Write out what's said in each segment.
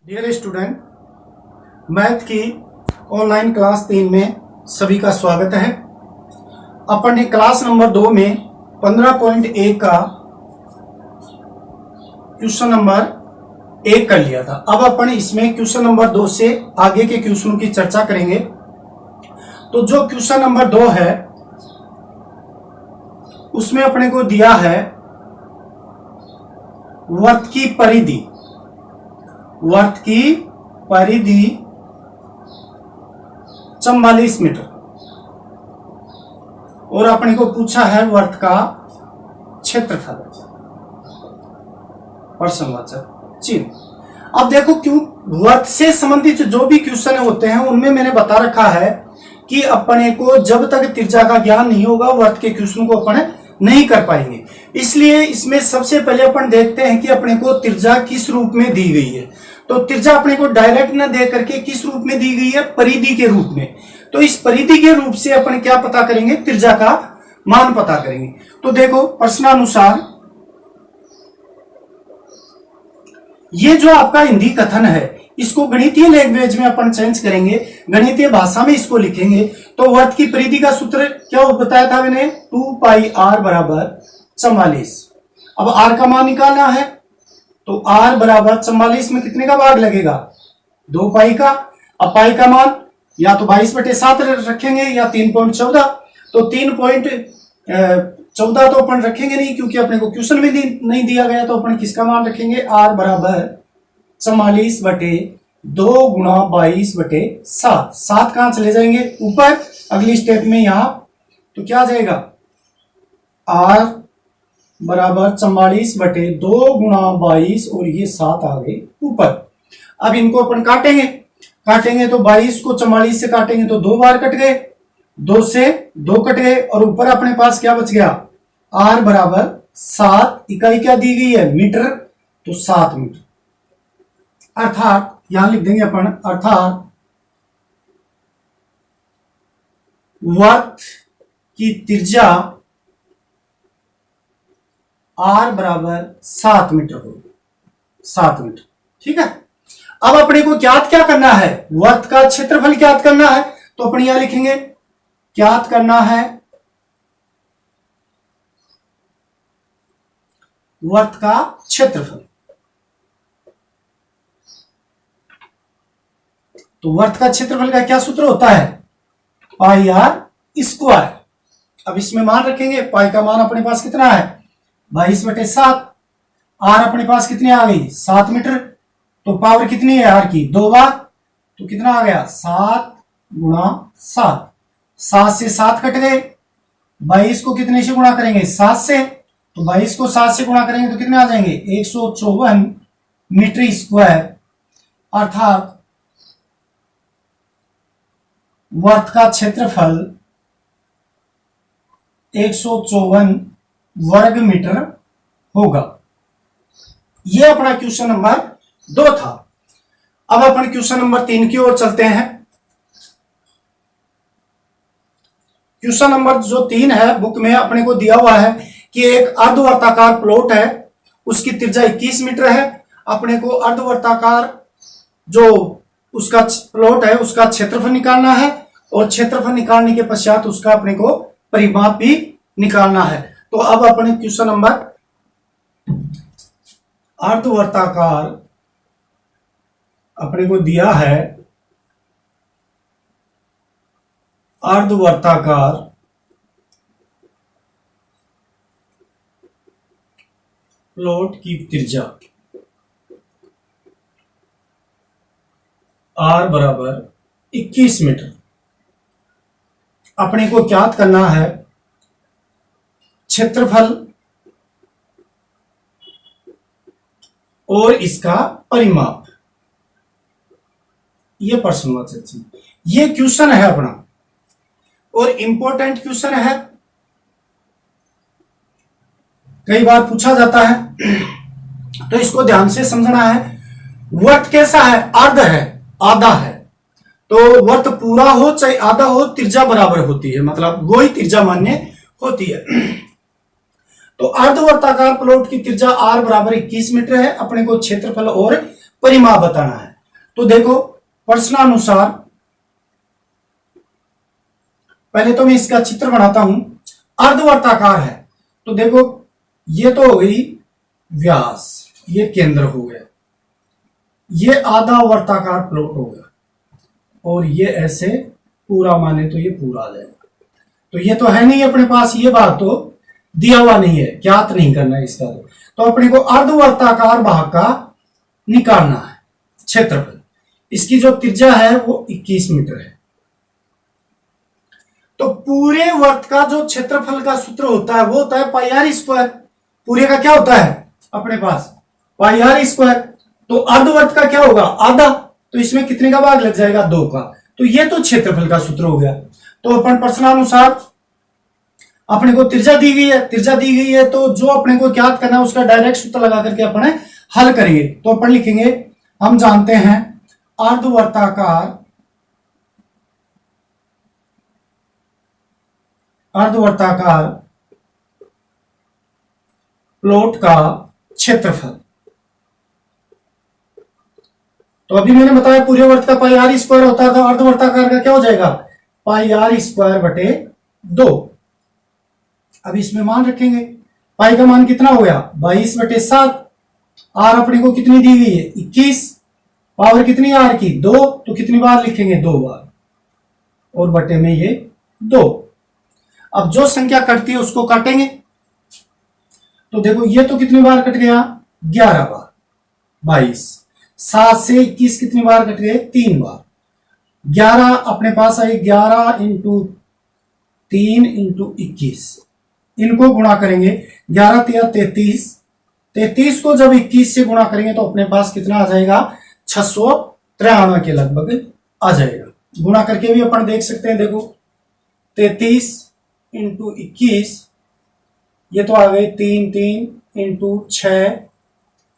Dear student, math की online class 3 में सभी का स्वागत है। अपन ने क्लास नंबर 2 में 15.1 का क्वेश्चन नंबर 1 कर लिया था। अब अपन इसमें क्वेश्चन नंबर 2 से आगे के क्वेश्चनों की चर्चा करेंगे। तो जो क्वेश्चन नंबर 2 है उसमें अपने को दिया है वृत्त की परिधि, वृत्त की परिधि 44 मीटर और अपने को पूछा है वृत्त का क्षेत्रफल, प्रश्नवाचक चिन्ह। अब देखो, क्यों वृत्त से संबंधित जो भी क्वेश्चन होते हैं उनमें मैंने बता रखा है कि अपने को जब तक त्रिज्या का ज्ञान नहीं होगा वृत्त के क्वेश्चन को अपन नहीं कर पाएंगे। इसलिए इसमें सबसे पहले अपन देखते हैं कि अपने को त्रिज्या किस रूप में दी गई है। तो त्रिज्या अपने को डायरेक्ट न दे करके किस रूप में दी गई है, परिधि के रूप में। तो इस परिधि के रूप से अपन क्या पता करेंगे, त्रिज्या का मान पता करेंगे। तो देखो, प्रश्नानुसार ये जो आपका हिंदी कथन है इसको गणितीय लैंग्वेज में अपन चेंज करेंगे, गणितीय भाषा में इसको लिखेंगे। तो वृत्त की परिधि का सूत्र क्या बताया था मैंने, 2 पाई r बराबर 44। अब r का मान निकालना है तो r बराबर 44 में कितने का भाग लगेगा, 2 पाई का। अब पाई का मान या तो 22/7 रखेंगे या 3.14। तो 3.14 तो अपन रखेंगे नहीं क्योंकि अपने को क्वेश्चन में नहीं दिया गया। तो अपन किसका मान रखेंगे, r बराबर 44/2 गुणा 22/7। 7 कहां चले जाएंगे ऊपर, अगली स्टेप में यहां। तो क्या आ जाएगा, r बराबर 44/2 गुणा 22 और ये 7 आ गए ऊपर। अब इनको अपन काटेंगे तो 22 को 44 से काटेंगे तो 2 बार कट गए, 2 से 2 कट गए और ऊपर अपने पास क्या बच गया, r बराबर 7। इकाई क्या दी गई है, मीटर, तो 7 मीटर। अर्थात यहां लिख देंगे अपन, अर्थात वृत्त की त्रिज्या r बराबर 7 मीटर होगी, 7 मीटर। ठीक है। अब अपने को ज्ञात क्या करना है, वृत्त का क्षेत्रफल ज्ञात करना है। तो अपन यहां लिखेंगे ज्ञात करना है वृत्त का क्षेत्रफल। तो वृत्त का क्षेत्रफल का क्या सूत्र होता है, पाई r स्क्वायर। अब इसमें मान रखेंगे, पाई का मान अपने पास कितना है, 22/7। r अपने पास कितनी आ गई, 7 मीटर। तो पावर कितनी है r की, 2 बार। तो कितना आ गया, 7 गुणा 7। 7 से 7 कट गए, 22 को कितने से गुणा करेंगे, 7 से। तो 22 को 7 से गुणा करेंगे तो कितने आ जाएंगे, 154 मीटर स्क्वायर। अर्थात वृत्त का क्षेत्रफल 154 वर्ग मीटर होगा। यह अपना क्वेश्चन नंबर 2 था। अब अपन क्वेश्चन नंबर 3 की ओर चलते हैं। क्वेश्चन नंबर जो 3 है बुक में अपने को दिया हुआ है कि एक अर्धवर्ताकार प्लॉट है, उसकी त्रिज्या 21 मीटर है। अपने को अर्धवर्ताकार जो उसका प्लॉट है उसका क्षेत्रफल निकालना है और क्षेत्रफल निकालने के पश्चात उसका अपने को परिमाप भी निकालना है। तो अब अपने क्वेश्चन नंबर, अर्धवर्ताकार अपने को दिया है, अर्धवर्ताकार प्लॉट की त्रिज्या r बराबर 21 मीटर। अपने को ज्ञात करना है क्षेत्रफल और इसका परिमाप। यह प्रश्नवाचक चिन्ह, ये क्वेश्चन है अपना और इंपॉर्टेंट क्वेश्चन है, कई बार पूछा जाता है। तो इसको ध्यान से समझना है। वृत्त कैसा है, अर्ध है, आधा है। तो वृत्त पूरा हो चाहे आधा हो, त्रिज्या बराबर होती है, मतलब वही त्रिज्या मान्य होती है। तो अर्धवर्ताकार प्लॉट की त्रिज्या r बराबर 21 मीटर है। अपने को क्षेत्रफल और परिमाप बताना है। तो देखो प्रश्नानुसार, पहले तो मैं इसका चित्र बनाता हूं। अर्धवर्ताकार है तो देखो ये तो हो गई व्यास, ये केंद्र हो गया, ये आधा वर्ताकार प्लॉट हो गया, और ये ऐसे पूरा माने तो ये पूरा आ जाएगा। तो ये तो है नहीं अपने पास, ये बात तो दिया हुआ नहीं है, ज्ञात नहीं करना है इसका। तो अपने को अर्धवर्ताकार भाग का निकालना है क्षेत्रफल। इसकी जो त्रिज्या है वो 21 मीटर है। तो पूरे वर्त का जो क्षेत्रफल का सूत्र होता है वो होता है पाई आर स्क्वायर। पूरे का क्या होता है अपने पास पाई आर स्क्वायर। तो अर्धवर्त का क्या होगा आधा, तो इसमें कितने का भाग लग जाएगा 2 का। तो ये तो क्षेत्रफल का सूत्र हो गया। तो अपन प्रश्नानुसार अपने को त्रिज्या दी गई है, त्रिज्या दी गई है तो जो अपने को ज्ञात करना है उसका डायरेक्ट सूत्र लगा करके अपने हल करेंगे। तो अपन लिखेंगे, हम जानते हैं अर्धवर्ताकार प्लॉट का क्षेत्रफल। तो अभी मैंने बताया पूरे वर्त का पाई आर स्क्वायर होता है, तो अर्धवर्ताकार का क्या हो जाएगा पाई आर स्क्वायर बटे 2। अब इसमें मान रखेंगे, पाई का मान कितना हो गया 22 बटे 7। आर अपने को कितनी दी गई है 21, पावर कितनी आर की 2, तो कितनी बार लिखेंगे 2 बार, और बटे में ये 2। अब जो संख्या कटती है उसको काटेंगे। तो देखो ये तो कितनी बार कट गया 11 बार, 22। 7 से 21 कितनी बार कट गए 3 बार। 11 अपने पास आई 11 इंटू 3 इंटू 21, इनको गुणा करेंगे 11 तिया 33। 33 को जब 21 से गुणा करेंगे तो अपने पास कितना आ जाएगा 693 के लगभग आ जाएगा। गुणा करके भी अपन देख सकते हैं। देखो 33 इंटू 21, ये तो आ गए 3 3 इंटू 6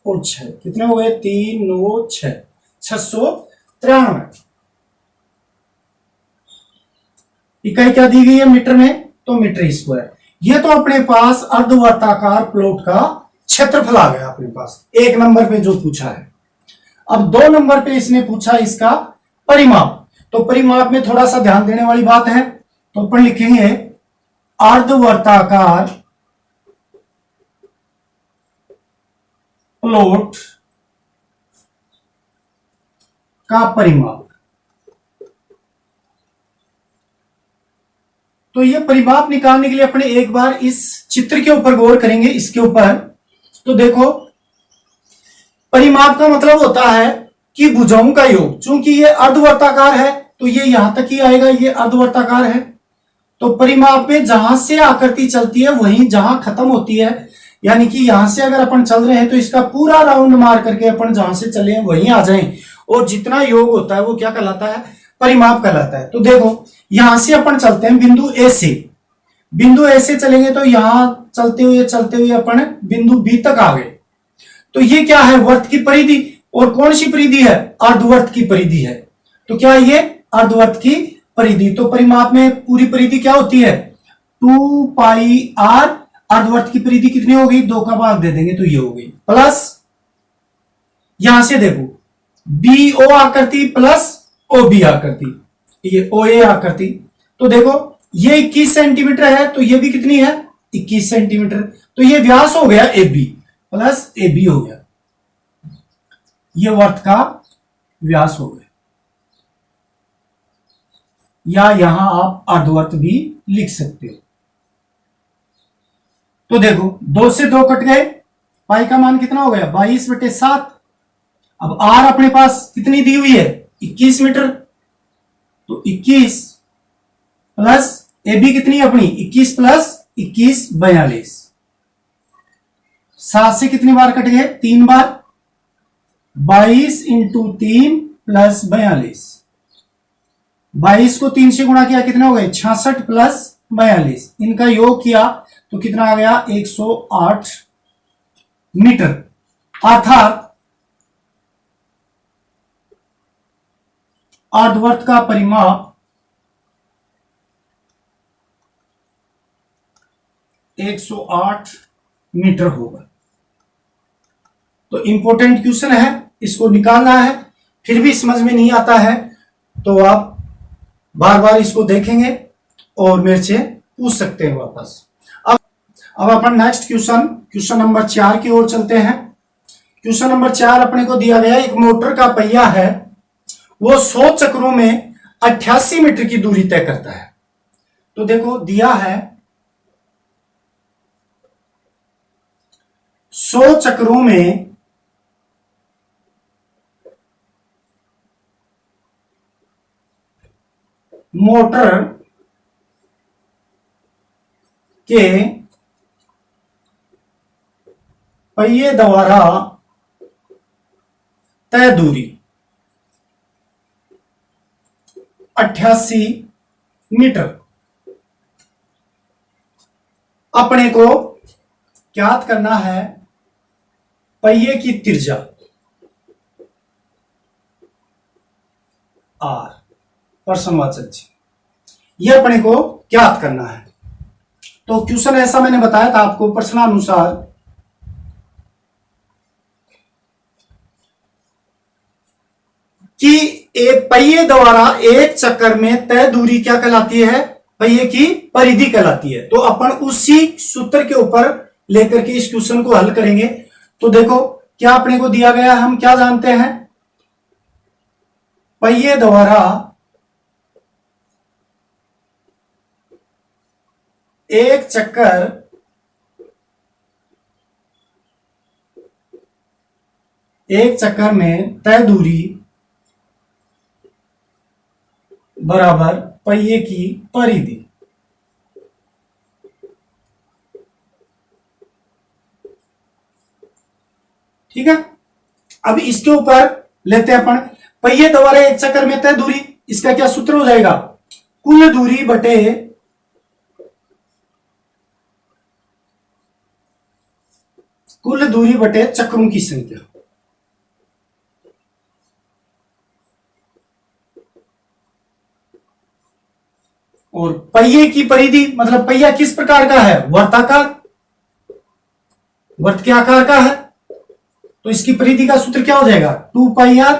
और 6 कितने हो गए 3 9 6, 693। इकाई क्या दी गई है मीटर में, तो मीटर स्क्वायर। ये तो अपने पास अर्धवर्ताकार प्लॉट का क्षेत्रफल आ गया अपने पास 1 नंबर पे जो पूछा है। अब 2 नंबर पे इसने पूछा इसका परिमाप। तो परिमाप में थोड़ा सा ध्यान देने वाली बात है। तो अपन लिखेंगे अर्धवर्ताकार प्लॉट का परिमाप। तो ये परिमाप निकालने के लिए अपने एक बार इस चित्र के ऊपर गौर करेंगे, इसके ऊपर। तो देखो परिमाप का मतलब होता है कि भुजाओं का योग। चूंकि ये अर्धवर्ताकार है तो ये यहां तक ही आएगा, ये अर्धवर्ताकार है। तो परिमाप में जहां से आकृति चलती है वहीं जहां खत्म होती है, यानी कि यहां से अगर अपन चल रहे हैं तो इसका पूरा राउंड मार करके अपन जहां से चले हैं वहीं आ जाएं, और जितना योग होता है वो क्या कहलाता है परिमाप कहलाता है। तो देखो यहां से अपन चलते हैं बिंदु ए से, बिंदु ए से चलेंगे तो यहां चलते हुए अपन बिंदु बी तक आ गए। तो ये क्या है वर्त की परिधि, और कौन सी परिधि है अर्धवर्त की परिधि है। तो क्या ये अर्धवर्त की परिधि। तो परिमाप में पूरी परिधि क्या होती है 2 पाई आर। अर्धवर्त की परिधि कितनी हो गई 2 का भाग दे देंगे तो ये हो गई, प्लस यहां से देखो बी ओ आकृति प्लस ओ बी आकृति, ये ओ ए आकृति। तो देखो ये 21 सेंटीमीटर है तो ये भी कितनी है 21 सेंटीमीटर। तो ये व्यास हो गया A B plus A B हो गया, ये वर्त का व्यास हो गया। या यहां आप अर्धवर्त भी लिख सकते हो। तो देखो 2 से 2 कट गए, पाई का मान कितना हो गया 22 बटे 7। अब आर अपने पास कितनी दी हुई है 21 मीटर। तो 21 प्लस ए बी कितनी है अपनी 21 प्लस 21 42। 7 से कितनी बार कट गए 3 बार। 22 इंटू 3 प्लस 42। 22 को 3 से गुणा किया कितने हो गए 66 प्लस 42। इनका योग किया तो कितना आ गया 108 मीटर। अर्थात अर्धवर्त का परिमाप 108 मीटर होगा। तो इंपॉर्टेंट क्वेश्चन है, इसको निकालना है। फिर भी समझ में नहीं आता है तो आप बार बार इसको देखेंगे और मेरे से पूछ सकते हैं वापस। अब अपन नेक्स्ट क्वेश्चन नंबर 4 की ओर चलते हैं। क्वेश्चन नंबर 4 अपने को दिया गया, एक मोटर का पहिया है, वो 100 चक्रों में 88 मीटर की दूरी तय करता है। तो देखो दिया है 100 चक्रों में मोटर के पहिए द्वारा तय दूरी 88 मीटर। अपने को ज्ञात करना है पहिए की त्रिज्या आर, प्रश्नवाचक जी, यह अपने को ज्ञात करना है। तो क्वेश्चन ऐसा मैंने बताया था आपको प्रश्नानुसार कि एक पहिए द्वारा एक चक्कर में तय दूरी क्या कहलाती है, पहिए की परिधि कहलाती है। तो अपन उसी सूत्र के ऊपर लेकर के इस क्वेश्चन को हल करेंगे। तो देखो क्या अपने को दिया गया, हम क्या जानते हैं, पहिए द्वारा एक चक्कर में तय दूरी बराबर पहिए की परिधि। ठीक है, अब इसके ऊपर लेते हैं अपन पहिए द्वारा एक चक्कर में तय दूरी, इसका क्या सूत्र हो जाएगा, कुल दूरी बटे चक्रों की संख्या। और पहिए की परिधि मतलब पहिया किस प्रकार का है, वर्ताकार, वर्त के आकार का है। तो इसकी परिधि का सूत्र क्या हो जाएगा, 2 पाई आर,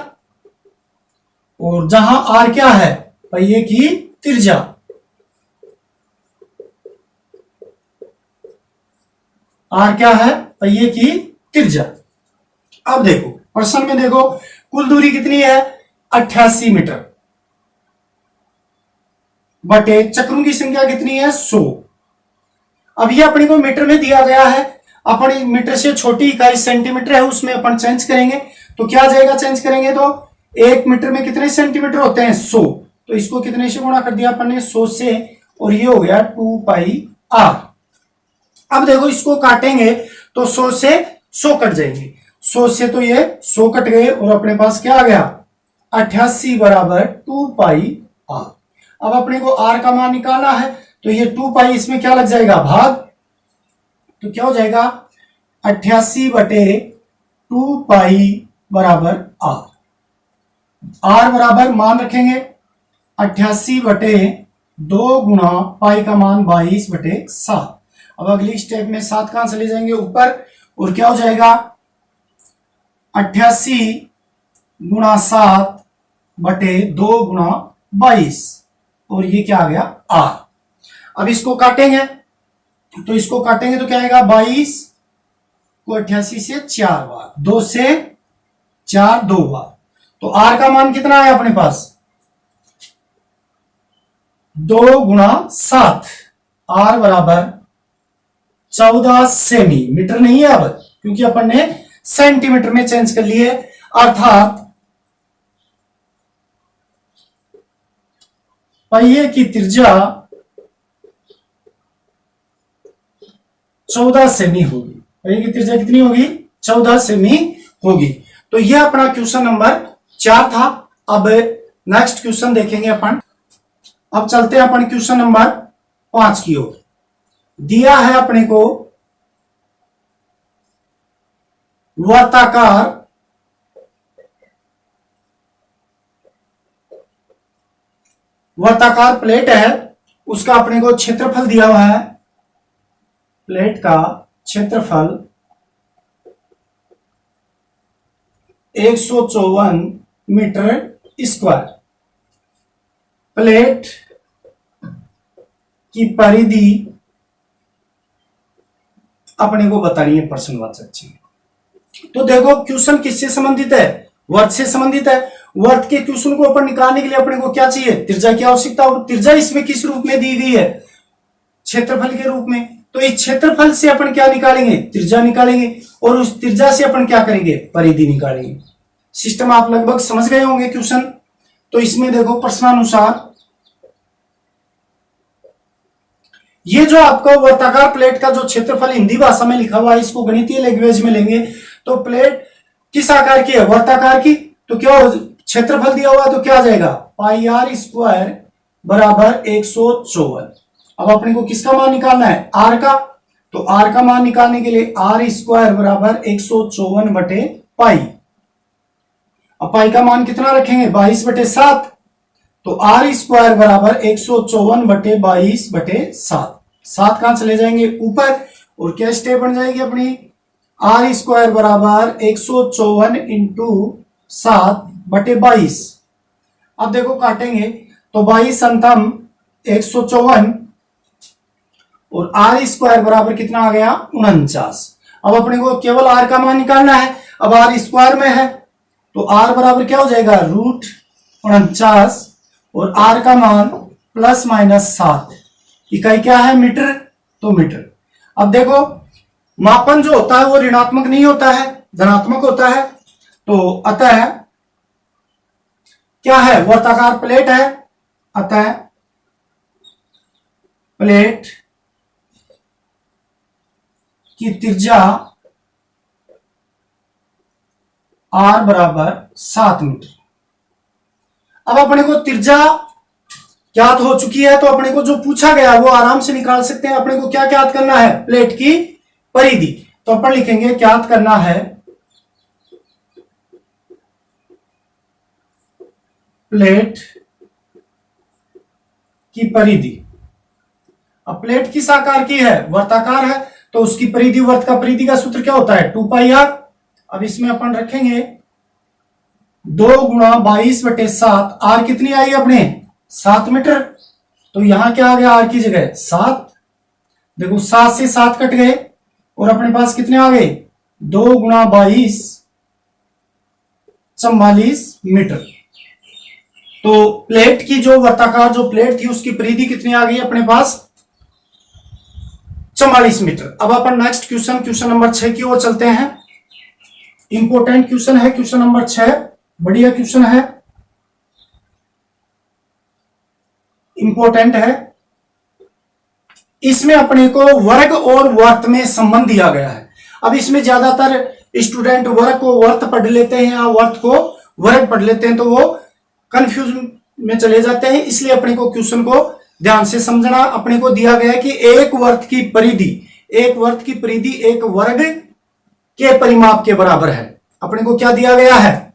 और जहां आर क्या है, पहिए की त्रिज्या। आर क्या है, पहिए की त्रिज्या। अब देखो प्रश्न में देखो कुल दूरी कितनी है, 88 मीटर बटे चक्रों की संख्या कितनी है, 100। अब ये अपने को मीटर में दिया गया है, अपन मीटर से छोटी इकाई सेंटीमीटर है, उसमें अपन चेंज करेंगे। तो क्या जाएगा, चेंज करेंगे तो 1 मीटर में कितने सेंटीमीटर होते हैं, 100। तो इसको कितने से गुणा कर दिया अपन ने, 100 से, और ये हो गया 2 पाई आर। अब देखो इसको काटेंगे तो 100 से 100 कट जाएंगे, 100 से तो ये 100 कट गए, और अपने पास क्या आ गया, 88 बराबर 2 पाई आर। अब अपने को आर का मान निकालना है, तो ये 2 पाई इसमें क्या लग जाएगा, भाग, तो क्या हो जाएगा 88 बटे 2 पाई बराबर आर। आर बराबर मान रखेंगे 88 बटे 2 गुणा पाई का मान 22 बटे 7। अब अगली स्टेप में 7 कहां चले जाएंगे, ऊपर, और क्या हो जाएगा 88 गुणा 7 बटे 2 गुणा 22, और ये क्या आ गया आर। अब इसको काटेंगे, तो इसको काटेंगे तो क्या आएगा, 22 को 88 से 4 बार, 2 से 4 2 बार, तो आर का मान कितना है अपने पास, 2 गुणा 7, आर बराबर 14 सेमी, मीटर नहीं है अब, क्योंकि अपन ने सेंटीमीटर में चेंज कर लिए, अर्थात पहिए की त्रिज्या 14 सेमी होगी। पहिए की त्रिज्या कितनी होगी, 14 सेमी होगी। तो यह अपना क्वेश्चन नंबर 4 था। अब नेक्स्ट क्वेश्चन देखेंगे अपन। अब चलते हैं अपन क्वेश्चन नंबर 5 की ओर। दिया है अपने को वर्ताकार प्लेट है, उसका अपने को क्षेत्रफल दिया हुआ है, प्लेट का क्षेत्रफल 154 मीटर स्क्वायर। प्लेट की परिधि अपने को बतानी है प्रश्नवाचक चिन्ह। तो देखो क्वेश्चन किससे संबंधित है, वर्त से संबंधित है। वर्त के क्वेश्चन को अपन निकालने के लिए अपने को क्या चाहिए, त्रिज्या की आवश्यकता। और त्रिज्या इसमें किस रूप में दी गई है, क्षेत्रफल के रूप में। तो इस क्षेत्रफल से अपन क्या निकालेंगे, त्रिज्या निकालेंगे, और उस त्रिज्या से अपन क्या करेंगे, परिधि निकालेंगे। सिस्टम आप लगभग समझ गए होंगे क्वेश्चन। तो इसमें देखो प्रश्नानुसार ये जो आपका वर्ताकार प्लेट का जो क्षेत्रफल हिंदी भाषा में लिखा हुआ है, इसको गणितीय लैंग्वेज में लेंगे तो प्लेट किस आकार की है, वर्ताकार की। तो क्या क्षेत्रफल दिया हुआ है तो क्या आ जाएगा, पाई आर स्क्वायर बराबर 154। अब अपने को किसका मान निकालना है, आर का। तो आर का मान निकालने के लिए आर स्क्वायर बराबर 154 बटे पाई। अब पाई का मान कितना रखेंगे, 22/7। तो आर स्क्वायर बराबर 154 बटे 22/7। 7 कहां चले जाएंगे, ऊपर। और क्या स्टेप बन जाएगी अपनी, आर स्क्वायर बराबर 154 इंटू 7/22। अब देखो काटेंगे तो 22 अंतम 154 और आर स्क्वायर बराबर कितना आ गया, 49। अब अपने को केवल आर का मान निकालना है। अब आर स्क्वायर में है तो आर बराबर क्या हो जाएगा, √49 और आर का मान ±7। इकाई क्या है, मीटर। तो मीटर। अब देखो मापन जो होता है वो ऋणात्मक नहीं होता है, धनात्मक होता है। तो अतः क्या है, वर्ताकार प्लेट है। अतः प्लेट की त्रिज्या r बराबर 7 मीटर। अब अपने को त्रिज्या ज्ञात हो चुकी है, तो अपने को जो पूछा गया वो आराम से निकाल सकते हैं। अपने को क्या ज्ञात करना है, प्लेट की परिधि। तो अपन लिखेंगे ज्ञात करना है प्लेट की परिधि। अब प्लेट किस आकार की है, वर्ताकार है, तो उसकी परिधि, वर्त का परिधि का सूत्र क्या होता है, 2πr। अब इसमें अपन रखेंगे 2 × 22/7। आर कितनी आई अपने, 7 मीटर। तो यहां क्या आ गया, आर की जगह 7। देखो 7 से 7 कट गए और अपने पास कितने आ गए, 2 × 22 44 मीटर। तो प्लेट की जो वर्ताकार जो प्लेट थी उसकी परिधि कितनी आ गई अपने पास, 44 मीटर। अब अपन नेक्स्ट क्वेश्चन नंबर 6 की ओर चलते हैं। इंपोर्टेंट क्वेश्चन है क्वेश्चन नंबर 6, बढ़िया क्वेश्चन है, इंपोर्टेंट है। इसमें अपने को वर्ग और वर्त में संबंध दिया गया है। अब इसमें ज्यादातर स्टूडेंट वर्ग को वर्त पढ़ लेते हैं या वर्त को वर्ग पढ़ लेते हैं, तो वो कंफ्यूज में चले जाते हैं। इसलिए अपने को क्वेश्चन को ध्यान से समझना। अपने को दिया गया है कि एक वर्त की परिधि एक वर्ग के परिमाप के बराबर है। अपने को क्या दिया गया है,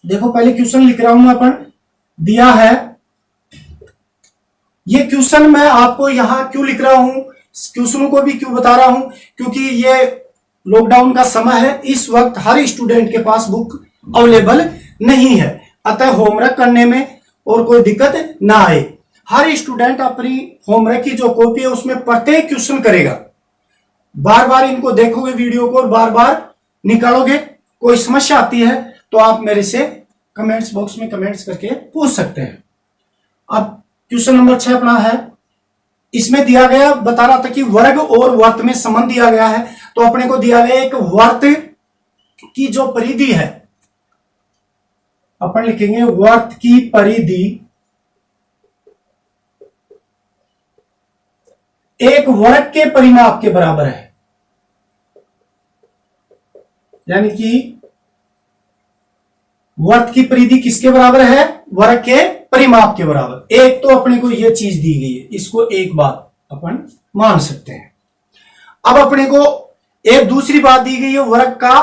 देखो पहले क्वेश्चन लिख रहा हूं मैं, अपन दिया है ये क्वेश्चन। मैं आपको यहां क्यों लिख रहा हूं, क्वेश्चन को भी क्यों बता रहा हूं, क्योंकि ये लॉकडाउन का समय है। इस वक्त हर स्टूडेंट के पास बुक अवेलेबल नहीं है, अतः होमवर्क करने में और कोई दिक्कत ना आए। हर स्टूडेंट अपनी होमवर्क की जो कॉपी है उसमें प्रत्येक क्वेश्चन करेगा। बार बार इनको देखोगे वीडियो को और बार बार निकालोगे। कोई समस्या आती है तो आप मेरे से कमेंट्स बॉक्स में कमेंट्स करके पूछ सकते हैं। अब क्वेश्चन नंबर 6 अपना है। इसमें दिया गया, बता रहा था कि वर्ग और वर्त में संबंध दिया गया है। तो अपने को दिया गया एक वर्त की जो परिधि है, अपन लिखेंगे वर्त की परिधि एक वर्ग के परिमाप के बराबर है। यानी कि वर्त की परिधि किसके बराबर है, वर्ग के परिमाप के बराबर। एक तो अपने को यह चीज दी गई है, इसको एक बात अपन मान सकते हैं। अब अपने को एक दूसरी बात दी गई है, वर्ग का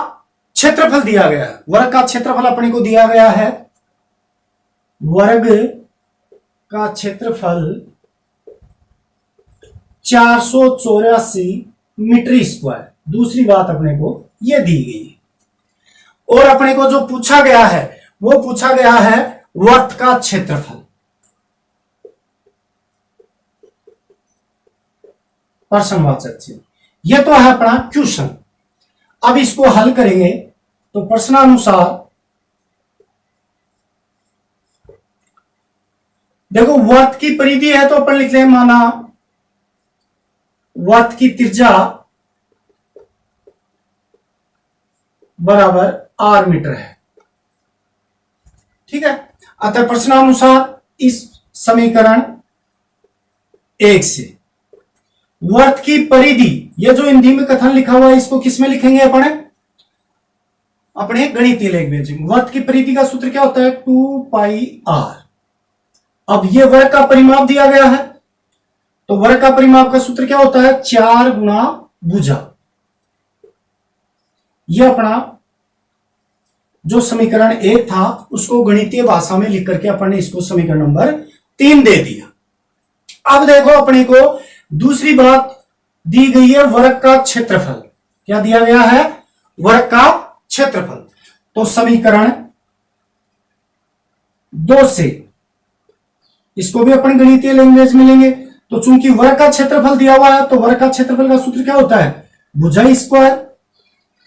क्षेत्रफल दिया गया है। वर्ग का क्षेत्रफल अपने को दिया गया है, वर्ग का क्षेत्रफल 484 मीटर स्क्वायर। दूसरी बात अपने को यह दी गई है। और अपने को जो पूछा गया है वो पूछा गया है वर्त का क्षेत्रफल। प्रश्नवाचक चिन्ह। यह तो है अपना क्वेश्चन। अब इसको हल करेंगे तो प्रश्नानुसार देखो, वर्त की परिधि है तो अपन लिख लें, माना वर्त की त्रिज्या बराबर r मीटर है। ठीक है। अतः प्रश्नानुसार इस समीकरण 1 से वर्त की परिधि, ये जो हिंदी में कथन लिखा हुआ है इसको किस में लिखेंगे अपने गणितीय लैंग्वेज में। वर्त की परिधि का सूत्र क्या होता है? 2πr। अब ये वर्ग का परिमाप दिया गया है तो वर्ग का परिमाप का सूत्र क्या होता है? 4 गुणा भुजा। ये अपना जो समीकरण 1 था उसको गणितीय भाषा में लिख करके अपन ने इसको समीकरण नंबर 3 दे दिया। अब देखो, अपने को दूसरी बात दी गई है वर्ग का क्षेत्रफल। क्या दिया गया है? वर्ग का क्षेत्रफल। तो समीकरण 2 से इसको भी अपन गणितीय लैंग्वेज में लेंगे। तो चूंकि वर्ग का क्षेत्रफल दिया हुआ है तो वर्ग का क्षेत्रफल का सूत्र क्या होता है? भुजा स्क्वायर।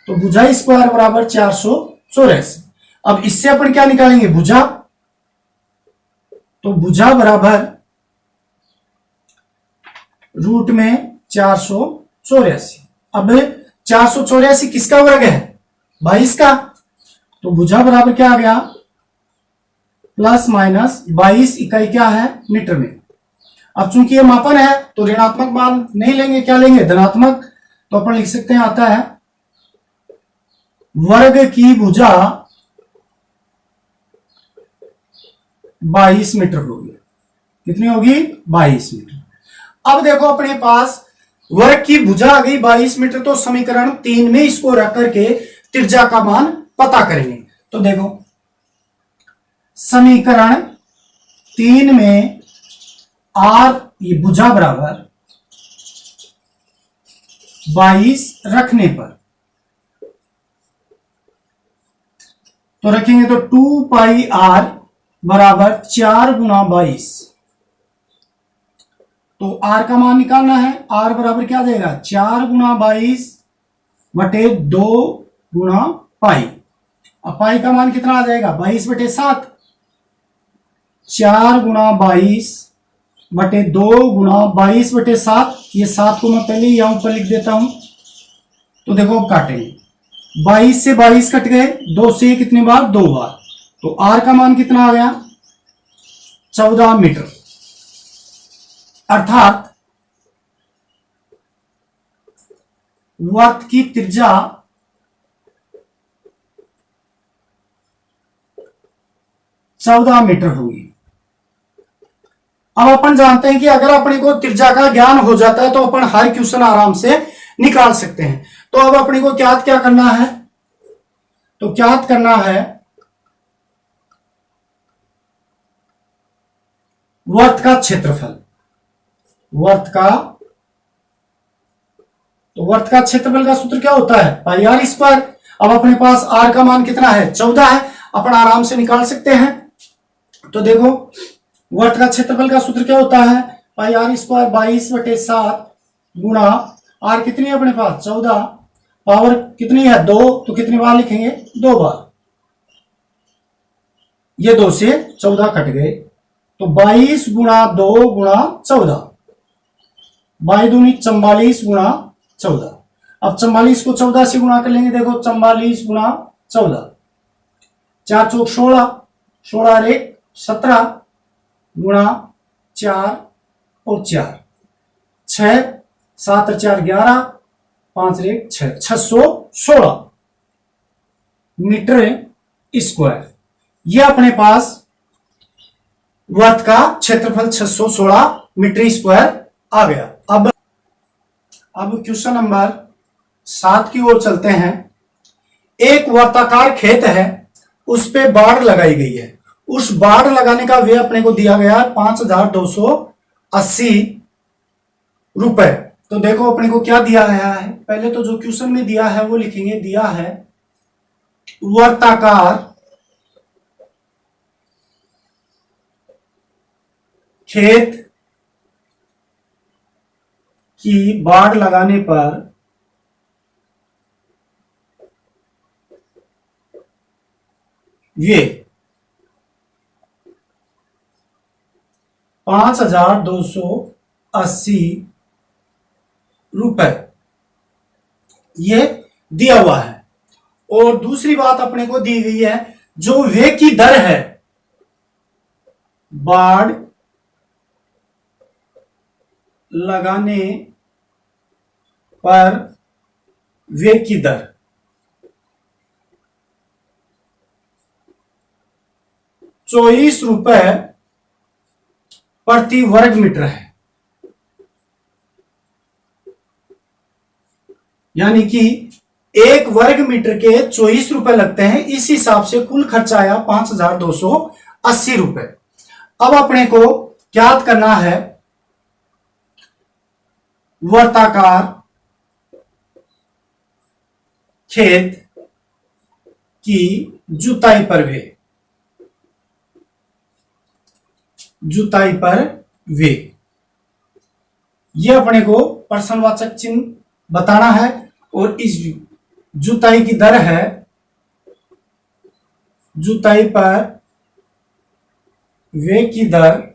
तो भुजा स्क्वायर बराबर 484। अब इससे अपन क्या निकालेंगे? भुजा। तो भुजा बराबर रूट में 484। अब 484 किसका वर्ग है? 22 का। तो भुजा बराबर क्या आ गया? प्लस माइनस 22 इकाई क्या है? मीटर में। अब चूंकि ये मापन है तो ऋणात्मक मान नहीं लेंगे, क्या लेंगे? धनात्मक। तो अपन लिख सकते हैं, आता है वर्ग की भुजा 22 मीटर होगी। कितनी होगी? 22 मीटर। अब देखो, अपने पास वर्ग की भुजा आ गई 22 मीटर। तो समीकरण 3 में इसको रख करके त्रिज्या का मान पता करेंगे। तो देखो, समीकरण 3 में r ये भुजा बराबर 22 रखने पर तो रखेंगे तो 2πr बराबर 4 गुणा 22। तो r का मान निकालना है। r बराबर क्या देगा? 4 गुणा 22 बटे 2 गुणा पाई। अब पाई का मान कितना आ जाएगा? 22 बटे 7। 4 गुणा 22 बटे 2 गुणा 22 बटे 7। ये 7 को मैं पहले यहां पर लिख देता हूं। तो देखो, अब काटेंगे। 22 से 22 कट गए, 2 से कितनी बार? 2 बार। तो r का मान कितना आ गया? 14 मीटर। अर्थात वर्त की त्रिज्या 14 मीटर होगी। अब अपन जानते हैं कि अगर अपने को त्रिज्या का ज्ञान हो जाता है तो अपन हर क्वेश्चन आराम से निकाल सकते हैं। तो अब अपने को क्या करना है? तो क्या करना है? वर्त का क्षेत्रफल। वर्त का क्षेत्रफल का सूत्र क्या होता है? पाई आर स्क्वायर। अब अपने पास r का मान कितना है? 14 है। अपन आराम से निकाल सकते हैं। तो देखो, वर्त का क्षेत्रफल का सूत्र क्या होता है? पाई आर स्क्वायर 22 बटे 7 गुणा r कितनी है अपने पास? 14। पावर कितनी है? 2। तो कितनी बार लिखेंगे? 2 बार। ये 2 से 14 कट गए तो 22 गुणा 2 गुणा 14। 22 दूनी 44 गुणा 14। अब 44 को 14 से गुणा कर लेंगे। देखो, 44 गुणा 14, 4 चौक 16, 16 एक 17 गुणा 4 और 4, 6, 7 और 4 11, 5 एक 6, 616 मीटर स्क्वायर। ये अपने पास वर्त का क्षेत्रफल 616 मीटर स्क्वायर आ गया। अब क्वेश्चन नंबर 7 की ओर चलते हैं। एक वर्ताकार खेत है, उस पे बाड़ लगाई गई है। उस बाड़ लगाने का व्यय अपने को दिया गया है 5280 रुपए। तो देखो, अपने को क्या दिया गया है? पहले तो जो क्वेश्चन में दिया है वो लिखेंगे। दिया है वर्ताकार खेत की बाड़ लगाने पर वे 5,280 रुपए, ये दिया हुआ है। और दूसरी बात अपने को दी गई है, जो वे की दर है बाड़ लगाने पर वे की दर 24 रुपए प्रति वर्ग मीटर है। यानी कि एक वर्ग मीटर के 24 रुपए लगते हैं। इस हिसाब से कुल खर्चा आया 5,280 रुपए। अब अपने को ज्ञात करना है वर्ताकार खेत की जुताई पर वे, जुताई पर वे, ये अपने को प्रश्नवाचक चिन्ह बताना है। और इस जुताई की दर है, जुताई पर वे की दर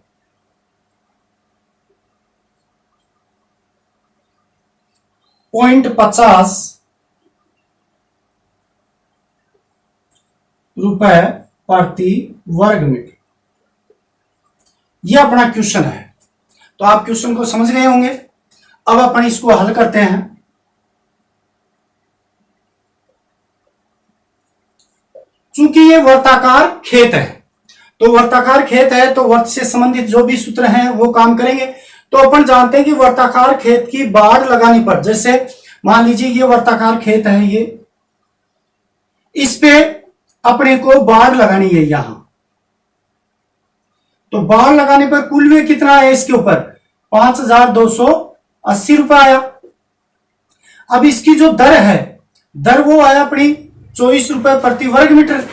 0.50 रुपए प्रति वर्ग मीटर। यह अपना क्वेश्चन है। तो आप क्वेश्चन को समझ गए होंगे। अब अपन इसको हल करते हैं। चूंकि ये वर्ताकार खेत है, तो वर्ताकार खेत है तो वर्त से संबंधित जो भी सूत्र हैं वो काम करेंगे। तो अपन जानते हैं कि वर्ताकार खेत की बाड़ लगाने पर, जैसे मान लीजिए ये वर्ताकार खेत है, ये इस पे अपने को बाड़ लगानी है यहां। तो बाड़ लगाने पर कुल वे कितना है इसके ऊपर 5,280 रुपए आया। अब इसकी जो दर है, दर वो आया अपनी 24 रुपए प्रति वर्ग मीटर।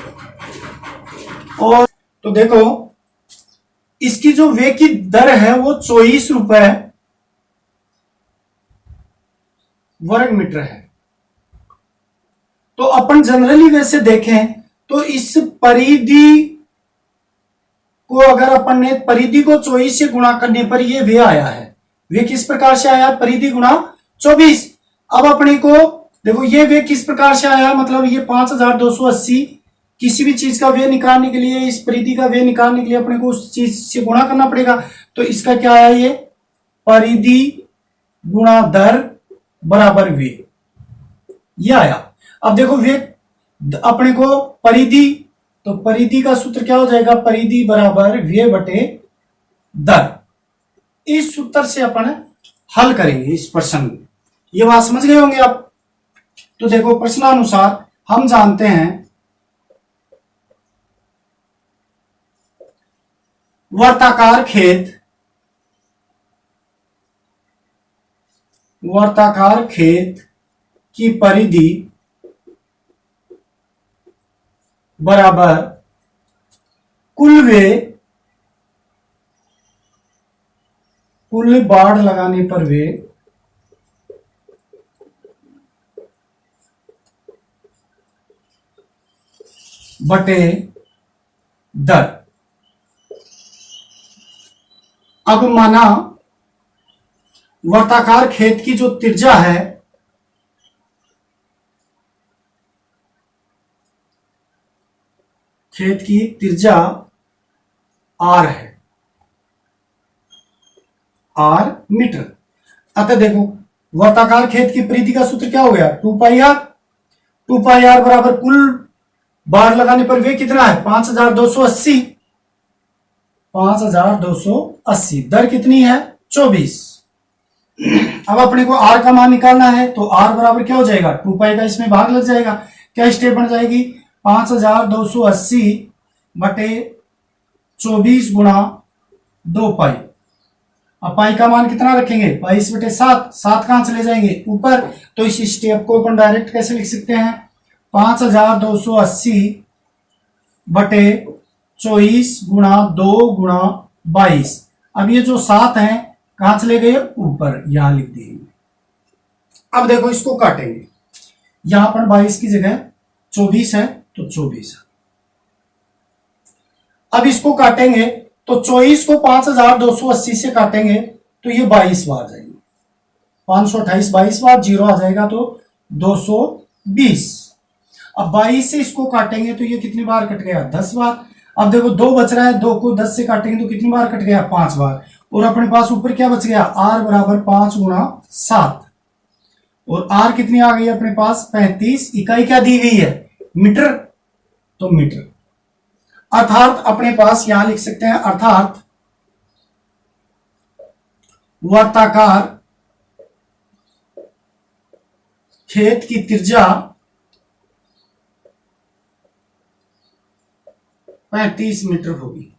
और तो देखो इसकी जो वे की दर है वो 24 रुपए वर्ग मीटर है। तो अपन जनरली वैसे देखें तो इस परिधि को अगर अपन ने परिधि को 24 से गुणा करने पर ये वे आया है। वे किस प्रकार से आया, परिधि गुणा 24। अब अपने को देखो ये वे किस प्रकार से आया, मतलब ये 5,280 किसी भी चीज का वे निकालने के लिए, इस परिधि का वे निकालने के लिए अपने को उस चीज से गुणा करना पड़ेगा। तो इसका क्या आया, ये परिधि गुणा दर बराबर वे, ये आया। अब देखो वे अपने को परिधि, तो परिधि का सूत्र क्या हो जाएगा, परिधि बराबर वे बटे दर। इस सूत्र से अपन हल करेंगे इस प्रश्न को। ये बात समझ गए होंगे आप। तो देखो प्रश्नानुसार हम जानते हैं वर्ताकार खेत, वर्ताकार खेत की परिधि बराबर कुल वे, कुल बाड़ लगाने पर वे बटे दर। अब माना वर्ताकार खेत की जो त्रिज्या है, खेत की त्रिज्या r है, r मीटर। अतः देखो वर्ताकार खेत की परिधि का सूत्र क्या हो गया, 2πr। 2πr बराबर कुल बाड़ लगाने पर वे कितना है 5,280। 5,280, दर कितनी है 24। अब अपने को r का मान निकालना है, तो r बराबर क्या हो जाएगा 2π का इसमें भाग लग जाएगा। क्या स्टेप बन जाएगी 5,280 बटे 24 गुणा 2π। अब पाई का मान कितना रखेंगे 22 बटे 7। 7 कहां चले जाएंगे ऊपर, तो इस स्टेप को अपन डायरेक्ट कैसे लिख सकते हैं 5,280 बटे 24 गुणा 2 गुणा 22। अब ये जो 7 हैं कहां चले गए, ऊपर, यहां लिख देंगे। अब देखो इसको काटेंगे, यहां पर 22 की जगह 24 है तो 24 है। अब इसको काटेंगे तो 24 को 5280 से काटेंगे तो ये 22 बार जाएंगे, 528 22 बार, जीरो आ जाएगा तो 220। अब 22 से इसको काटेंगे तो ये कितनी बार कट गया, 10 बार। अब देखो 2 बच रहा है, 2 को 10 से काटेंगे तो कितनी बार कट गया, 5 बार। और अपने पास ऊपर क्या बच गया, r बराबर 5 गुणा 7, और r कितनी आ गई अपने पास, 35। इकाई क्या दी गई है, मीटर, तो मीटर। अर्थात अपने पास यहां लिख सकते हैं, अर्थात वर्ताकार खेत की त्रिज्या 35 मीटर होगी।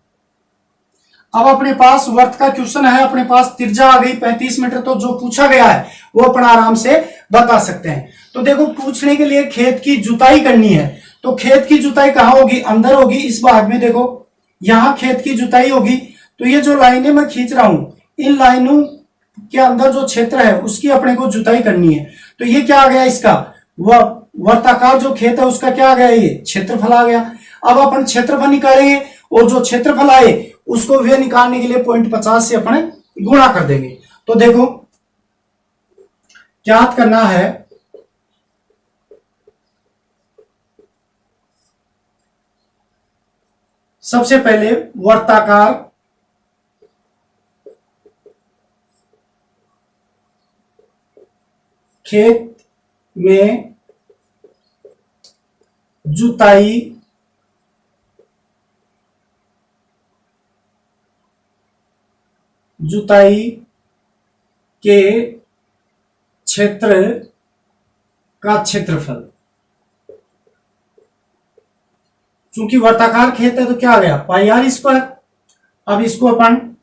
अब अपने पास वर्त का क्वेश्चन है, अपने पास त्रिज्या आ गई 35 मीटर, तो जो पूछा गया है वो अपना आराम से बता सकते हैं। तो देखो पूछने के लिए खेत की जुताई करनी है, तो खेत की जुताई कहां होगी, अंदर होगी, इस भाग में देखो यहां खेत की जुताई होगी। तो ये जो लाइनें मैं खींच रहा हूं, इन लाइनों के अंदर जो क्षेत्र है उसकी अपने को जुताई करनी है। तो ये क्या आ गया, इसका वर्ताकार जो खेत है उसका क्या आ गया, ये क्षेत्रफल आ गया। अब अपन क्षेत्रफल निकालेंगे, और जो क्षेत्रफल आए उसको वे निकालने के लिए 0.50 से अपन गुणा कर देंगे। तो देखो क्या करना है, सबसे पहले वर्ताकार खेत में जुताई के क्षेत्र का क्षेत्रफल, चूंकि वर्ताकार खेत है तो क्या आ गया, पाई आर स्क्वायर। अब इसको अपन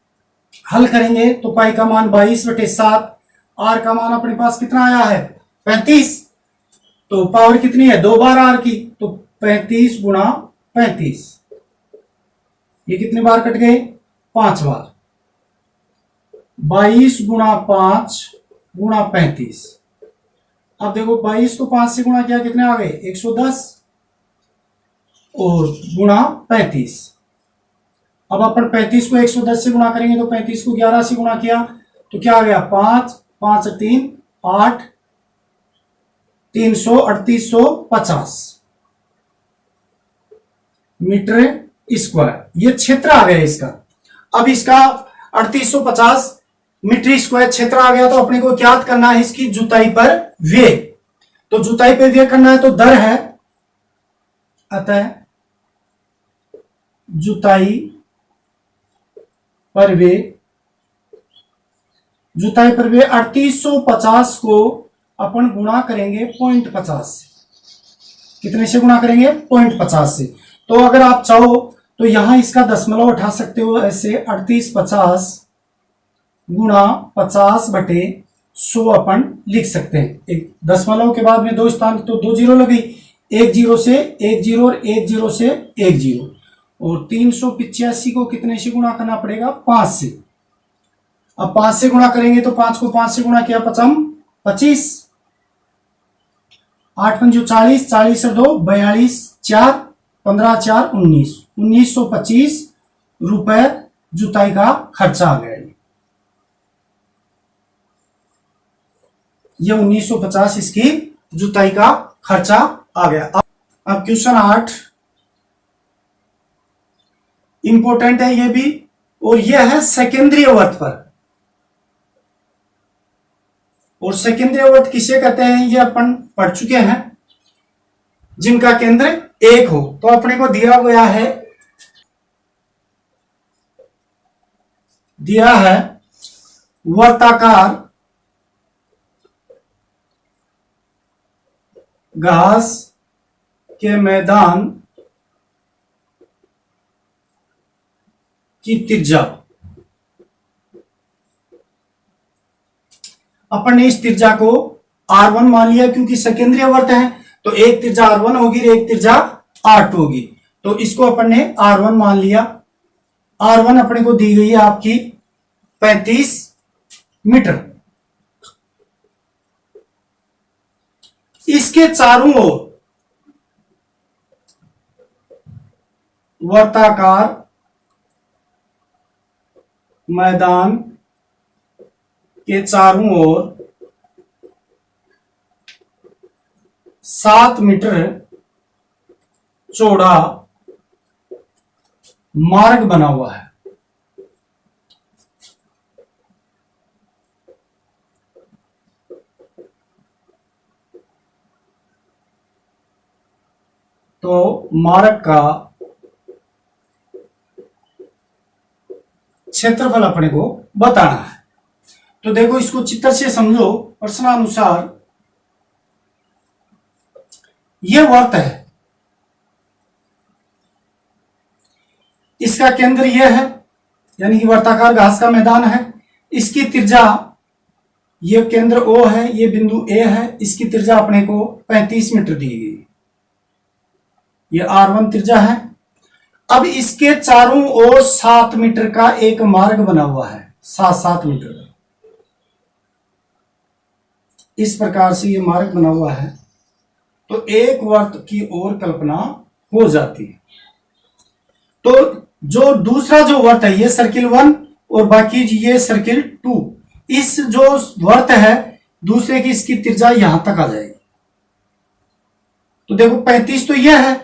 हल करेंगे तो पाई का मान 22/7, आर का मान अपने पास कितना आया है, 35, तो पावर कितनी है, 2 बार आर की, तो 35 गुणा 35, ये कितने बार कट गए, 5 बार। 22 गुणा 5 गुणा 35। अब देखो 22 को 5 से गुणा किया, कितने आ गए, 110, और गुणा 35। अब अपन 35 को 110 से गुणा करेंगे तो 35 को 11 से गुणा किया तो क्या आ गया, 5 5 3 8, 33850 मीटर स्क्वायर, ये क्षेत्र आ गया इसका। अब इसका 3850 मीटर स्क्वायर क्षेत्र आ गया, तो अपने को क्या करना है, इसकी जुताई पर व्यय। तो जुताई पर व्यय करना है तो दर है, अतः जुताई पर व्यय, जुताई पर व्यय 3850 को अपन गुणा करेंगे 0.50 से। कितने से गुणा करेंगे, 0.50 से। तो अगर आप चाहो तो यहां इसका दशमलव उठा सकते हो, ऐसे 3850 गुणा 50/100 अपन लिख सकते हैं। एक दशमलव के बाद में 2 स्थान तो 2 जीरो लगी, 1 जीरो से 1 जीरो और 1 जीरो से 1 जीरो, और 385 को कितने से गुणा करना पड़ेगा, 5 से। अब 5 से गुणा करेंगे तो 5 को 5 से गुणा किया, 25, 8 पंजो 40, 40 और 2 42, 4 15 4 19, 1925 रुपए जुताई का खर्चा आ गया। ये 1950 इसकी जुताई का खर्चा आ गया। अब क्वेश्चन 8 इंपॉर्टेंट है ये भी, और यह है सेकेंद्रीय वर्त पर। और सेकेंद्रीय वर्त किसे कहते हैं, ये अपन पढ़ चुके हैं, जिनका केंद्र 1 हो। तो अपने को दिया है वर्ताकार घास के मैदान की त्रिज्या। अपन ने इस त्रिज्या को R1 मान लिया, क्योंकि सेकेंद्रीय वर्त है तो एक त्रिज्या R1 होगी और एक त्रिज्या R2 होगी, तो इसको अपन ने R1 मान लिया। R1 अपने को दी गई है आपकी 35 मीटर। इसके चारों ओर वर्ताकार मैदान के चारों ओर 7 मीटर चौड़ा मार्ग बना हुआ है। तो मार्ग का क्षेत्रफल अपने को बताना है। तो देखो इसको चित्र से समझो। प्रश्नानुसार यह वर्त है, इसका केंद्र यह है, यानी कि वर्ताकार घास का मैदान है। इसकी त्रिज्या, यह केंद्र O है, यह बिंदु A है, इसकी त्रिज्या अपने को 35 मीटर दी गई, यह R1 त्रिज्या है। अब इसके चारों ओर 7 मीटर का एक मार्ग बना हुआ है, 7 मीटर का। इस प्रकार से यह मार्ग बना हुआ है, तो एक वर्त की ओर कल्पना हो जाती है। तो जो दूसरा जो वर्त है, ये सर्किल 1 और बाकी ये सर्किल 2, इस जो वर्त है दूसरे की, इसकी त्रिज्या यहां तक आ जाएगी। तो देखो 35 तो यह है,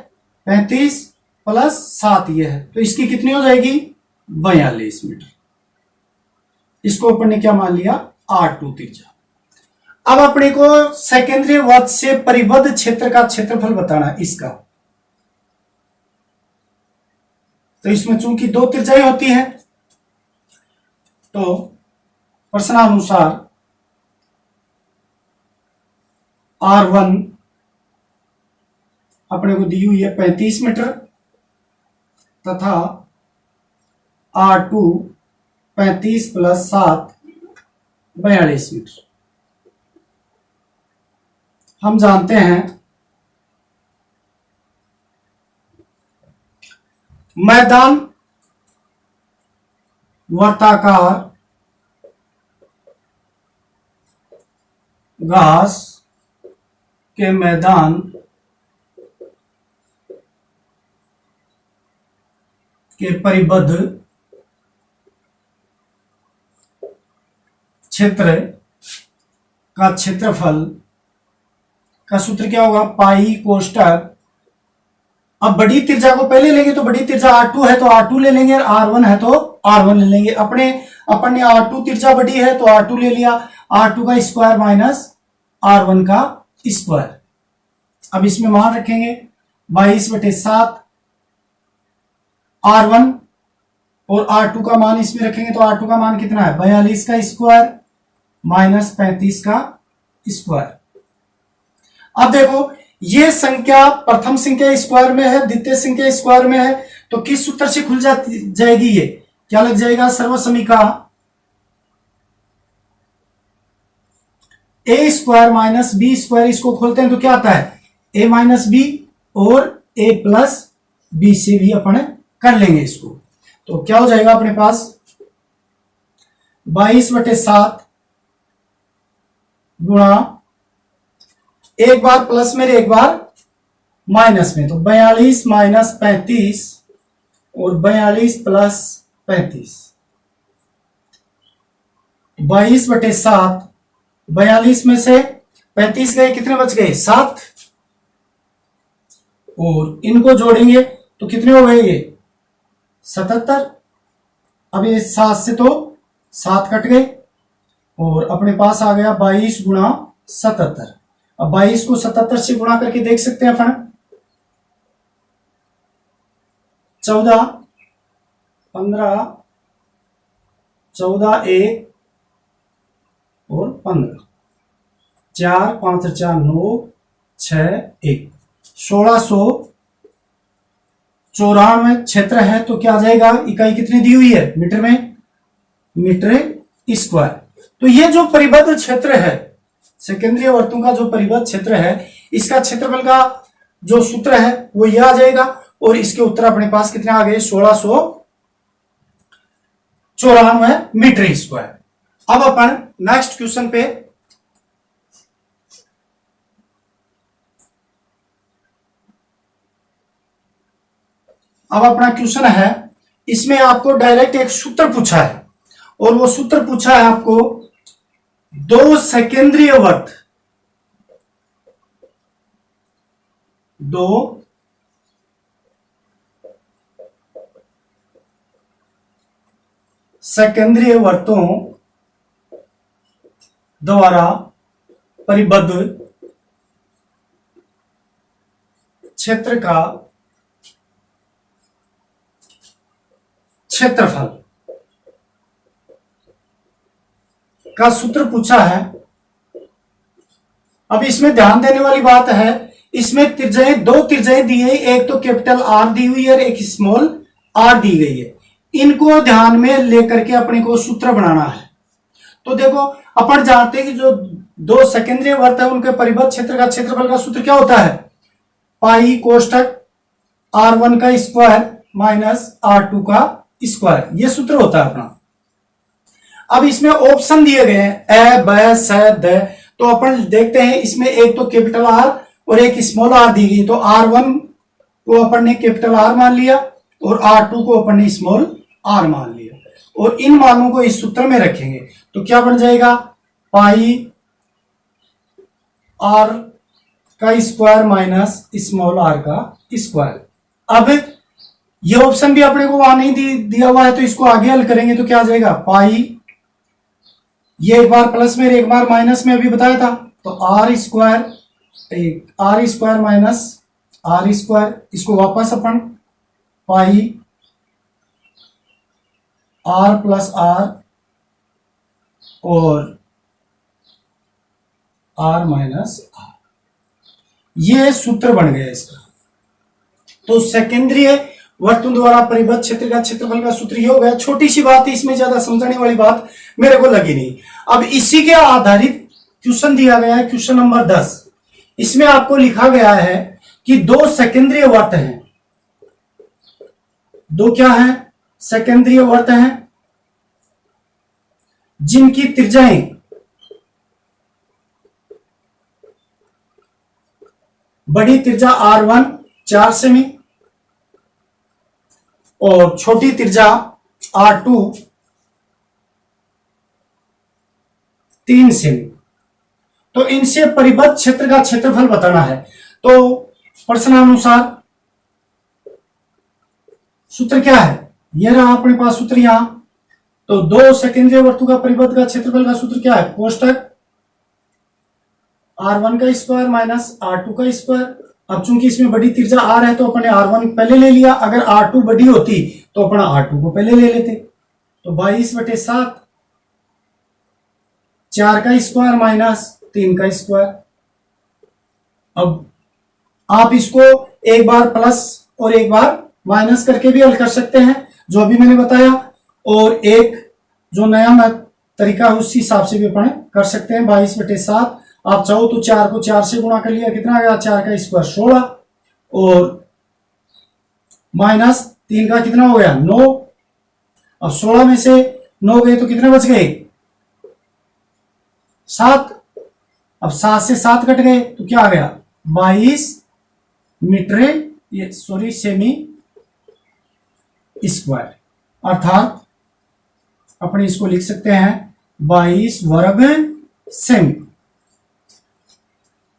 35 प्लस 7 यह है, तो इसकी कितनी हो जाएगी? 42 मीटर। इसको अपन ने क्या मान लिया? R2 त्रिज्या। अब अपने को सेकेंडरी वर्त से परिबद्ध क्षेत्र का क्षेत्रफल बताना है इसका। तो इसमें चूंकि 2 त्रिज्याएं होती हैं, तो प्रश्नानुसार R1 अपने को दी हुई है 35 मीटर तथा R2 35 प्लस 7 42 मीटर। हम जानते हैं मैदान वर्ताकार घास के मैदान के परिबद्ध क्षेत्र का क्षेत्रफल का सूत्र क्या होगा? पाई कोष्टक, अब बड़ी त्रिज्या को पहले लेंगे, तो बड़ी त्रिज्या R2 है तो R2 ले लेंगे, R1 है तो R1 ले लेंगे। अपन ने R2 त्रिज्या बड़ी है तो R2 ले लिया, R2 का स्क्वायर माइनस R1 का स्क्वायर। अब इसमें मान रखेंगे 22/7 R1 और R2 का मान इसमें रखेंगे, तो R2 का मान कितना है? 42 का स्क्वायर माइनस 35 का स्क्वायर। अब देखो ये संख्या प्रथम संख्या स्क्वायर में है, द्वितीय संख्या स्क्वायर में है, तो किस सूत्र से खुल जाएगी? ये क्या लग जाएगा? सर्वसमीका ए स्क्वायर माइनस बी स्क्वायर। इसको खोलते हैं तो क्या आता है? ए माइनस बी और ए प्लस बी से भी अपन कर लेंगे इसको। तो क्या हो जाएगा अपने पास? 22/7 गुणा, एक बार प्लस में एक बार माइनस में, तो 42 माइनस 35 और 42 प्लस 35, 22/7। 42 में से 35 गए, कितने बच गए? 7, और इनको जोड़ेंगे तो कितने हो गए? ये 77। अब ये 7 से तो 7 कट गए और अपने पास आ गया 22 गुणा 77। अब 22 को 77 से गुणा करके देख सकते हैं अपन। 14, 15, 14, 1 और 15, 4, 5, 4, 9, 6, 1, 1694 क्षेत्र है। तो क्या आ जाएगा? इकाई कितनी दी हुई है मीटर में? Metre square. तो ये जो परिबद्ध क्षेत्र है, सेकेंद्रीय वर्तों का जो परिबद्ध क्षेत्र है, इसका क्षेत्रफल का जो सूत्र है वो यह आ जाएगा। और इसके उत्तर अपने पास कितने आ गए? 94 मीटर स्क्वायर। अब अपन नेक्स्ट क्वेश्चन पे अब अपना क्वेश्चन है, इसमें आपको डायरेक्ट एक सूत्र पूछा है और वो सूत्र पूछा है आपको दो सेकेंद्रीय वर्त, दो सेकेंद्रीय वर्तों द्वारा परिबद्ध क्षेत्र का क्षेत्रफल का सूत्र पूछा है। अब इसमें ध्यान देने वाली बात है, इसमें त्रिज्याएं, दो त्रिज्याएं दी गई, एक तो कैपिटल आर दी हुई है और एक स्मॉल आर दी गई है। इनको ध्यान में लेकर के अपने को सूत्र बनाना है। तो देखो अपन जानते हैं कि जो दो सेकेंद्रीय वर्त है उनके परिबद्ध क्षेत्र का क्षेत्रफल का सूत्र क्या होता है, पाई कोष्टक R1 का स्क्वायर माइनस R2 का स्क्वायर, ये सूत्र होता है अपना। अब इसमें ऑप्शन दिए गए हैं ए ब स द, तो अपन देखते हैं इसमें एक तो कैपिटल आर और एक स्मॉल आर दी गई, तो R1 को अपन ने कैपिटल आर मान लिया और R2 को अपन ने स्मॉल आर मान लिया और इन मानों को इस सूत्र में रखेंगे तो क्या बन जाएगा, पाई आर का स्क्वायर माइनस स्मॉल आर का स्क्वायर। अब ये ऑप्शन भी अपने को वहां नहीं दिया हुआ है तो इसको आगे हल करेंगे तो क्या आ जाएगा, पाई, ये एक बार प्लस में एक बार माइनस में अभी बताया था, तो R square minus R square, इसको वापस अपन पाई आर प्लस आर और आर माइनस आर, ये सूत्र बन गया इसका। तो सेकेंद्रीय वर्तों द्वारा परिबद्ध क्षेत्र का क्षेत्रफल का सूत्र ये हो गया। छोटी सी बात है, इसमें ज्यादा समझने वाली बात मेरे को लगी नहीं। अब इसी के आधारित क्वेश्चन दिया गया है, क्वेश्चन नंबर 10। इसमें आपको लिखा गया है कि दो सेकेंद्रीय वर्त हैं, दो क्या है, सेकेंद्रीय वर्त हैं जिनकी त्रिज्याएं बड़ी त्रिज्या R1 4 सेमी और छोटी त्रिज्या R2 3 सेमी, तो इनसे परिबद्ध क्षेत्र का क्षेत्रफल बताना है। तो प्रश्नानुसार सूत्र क्या है, यह रहा अपने पास सूत्र यहां। तो दो सेकेंद्रीय वर्तों का परिबद्ध का क्षेत्रफल का सूत्र क्या है, कोष्टक R1 का स्क्वायर माइनस R2 का स्क्वायर। अब चूंकि इसमें बड़ी त्रिज्या R है तो अपने R1 पहले ले लिया, अगर R2 बड़ी होती तो अपना R2 को पहले ले लेते। तो 22/7, 4 का स्क्वायर माइनस 3 का स्क्वायर। अब आप इसको एक बार प्लस और एक बार माइनस करके भी हल कर सकते हैं, जो अभी मैंने बताया, और एक जो नया तरीका है उस हिसाब से भी अपन कर सकते हैं। 22/7, आप चाहो तो 4 को 4 से गुणा कर लिया, कितना आ गया, 4 का स्क्वायर 16 और माइनस 3 का कितना हो गया 9। अब 16 में से 9 गए तो कितने बच गए, 7। अब 7 से 7 कट गए तो क्या आ गया, 22 सेमी स्क्वायर, अर्थात अपने इसको लिख सकते हैं 22 वर्ग सेमी।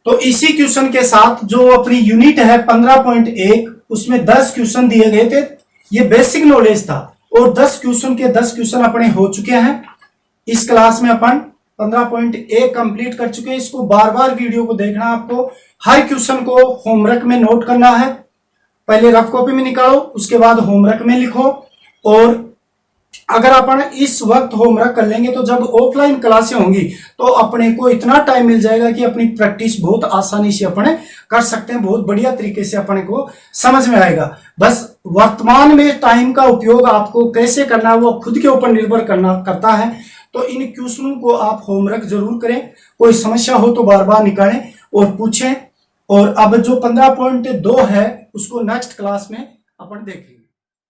तो इसी क्वेश्चन के साथ जो अपनी यूनिट है 15.1, उसमें 10 क्वेश्चन दिए गए थे। ये बेसिक नॉलेज था और 10 क्वेश्चन के 10 क्वेश्चन अपने हो चुके हैं। इस क्लास में अपन 15.1 कंप्लीट कर चुके हैं। इसको बार बार वीडियो को देखना, आपको हर क्वेश्चन को होमवर्क में नोट करना है। पहले रफ कॉपी में निकालो, उसके बाद होमवर्क में लिखो, और अगर अपन इस वक्त होमवर्क कर लेंगे तो जब ऑफलाइन क्लासें होंगी तो अपने को इतना टाइम मिल जाएगा कि अपनी प्रैक्टिस बहुत आसानी से अपने कर सकते हैं, बहुत बढ़िया तरीके से अपने को समझ में आएगा। बस वर्तमान में टाइम का उपयोग आपको कैसे करना है वो खुद के ऊपर निर्भर करता है। तो इन क्वेश्चनों को आप होमवर्क जरूर करें, कोई समस्या हो तो बार बार निकालें और पूछें। और अब जो 15.2 है उसको नेक्स्ट क्लास में अपन देखेंगे।